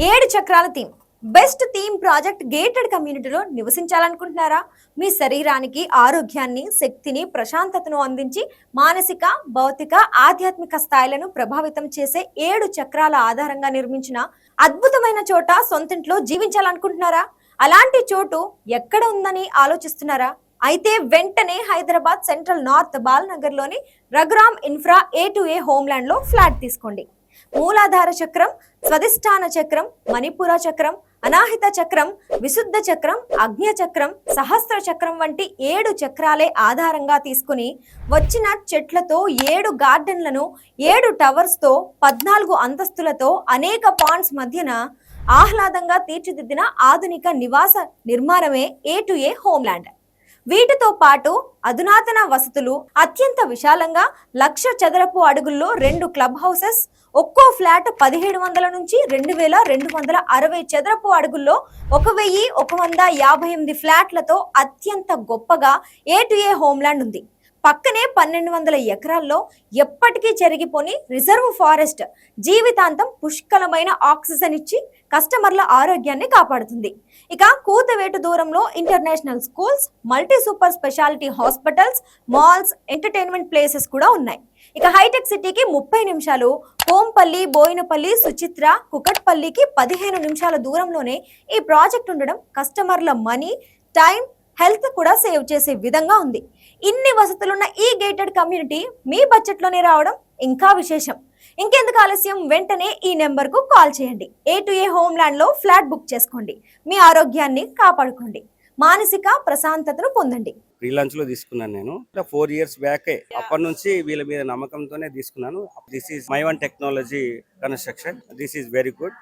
7 చక్రాల theme best theme project gated కమ్యూనిటీలో నివసించాలనుకుంటున్నారా? మీ శరీరానికి ఆరోగ్యాన్ని, శక్తిని, ప్రశాంతతను అందించి మానసిక, భౌతిక, ఆధ్యాత్మిక స్థాయిలను ప్రభావితం చేసే 7 చక్రాల ఆధారంగా నిర్మించిన అద్భుతమైన చోట సొంతింట్లో జీవించాలనుకుంటున్నారా? అలాంటి చోటు ఎక్కడ ఉందని ఆలోచిస్తున్నారా? అయితే వెంటనే హైదరాబాద్ సెంట్రల్ నార్త్ బాల్నగర్ లోని రఘురామ్ ఇన్ఫ్రా A2A హోమ్లాండ్ లో ఫ్లాట్ తీసుకోండి. మూలాధార చక్రం, స్వధిష్టాన చక్రం, మణిపుర చక్రం, అనాహిత చక్రం, విశుద్ధ చక్రం, అగ్ని చక్రం, సహస్ర చక్రం వంటి 7 చక్రాలే ఆధారంగా తీసుకుని వచ్చిన చెట్లతో 7 గార్డెన్లను, 7 టవర్స్ తో, 14 అంతస్తులతో, అనేక పాండ్స్ మధ్యన ఆహ్లాదంగా తీర్చిదిద్దిన ఆధునిక నివాస నిర్మాణమే A2A హోమ్లాండ్. వీటితో పాటు అధునాతన వసతులు, అత్యంత విశాలంగా 1,00,000 చదరపు అడుగుల్లో 2 క్లబ్ హౌసెస్, ఒక్కో ఫ్లాట్ 1700 నుంచి 2260 చదరపు అడుగుల్లో 1158 ఫ్లాట్లతో అత్యంత గొప్పగా A2A హోమ్లాండ్ ఉంది. పక్కనే 1200 ఎకరాల్లో ఎప్పటికీ చెరిగిపోని రిజర్వ్ ఫారెస్ట్ జీవితాంతం పుష్కలమైన ఆక్సిజన్ ఇచ్చి కస్టమర్ల ఆరోగ్యాన్ని కాపాడుతుంది. ఇక కూతవేటు దూరంలో international schools, multi super speciality hospitals, malls, entertainment places కూడా ఉన్నాయి. ఇక హైటెక్ సిటీకి 30 నిమిషాలు, కోంపల్లి, బోయినపల్లి, సుచిత్ర, కుకట్పల్లికి 15 నిమిషాల దూరంలోనే ఈ ప్రాజెక్ట్ ఉండడం కస్టమర్ల మనీ, టైం, హెల్త్ కూడా సేవ్ చేసే విధంగా ఉంది. ఇన్ని వసతులున్న ఈ గేటెడ్ కమ్యూనిటీ మీ బడ్జెట్లోనే రావడం ఇంకా విశేషం. ఇంకెందుకు ఆలస్యం, వెంటనే ఈ నెంబర్కు కాల్ చేయండి. A2A హోమ్లాండ్ లో ఫ్లాట్ బుక్ చేసుకోండి. మీ ఆరోగ్యాన్ని కాపాడుకోండి, మానసిక ప్రశాంతతను పొందండి. ఫ్రీలాన్స్ లో తీసుకున్నాను నేను 4 years బ్యాక్. అప్పటి నుంచి వీళ్ళ మీద నమ్మకంతోనే తీసుకున్నాను. This is my one technology construction. This is very good.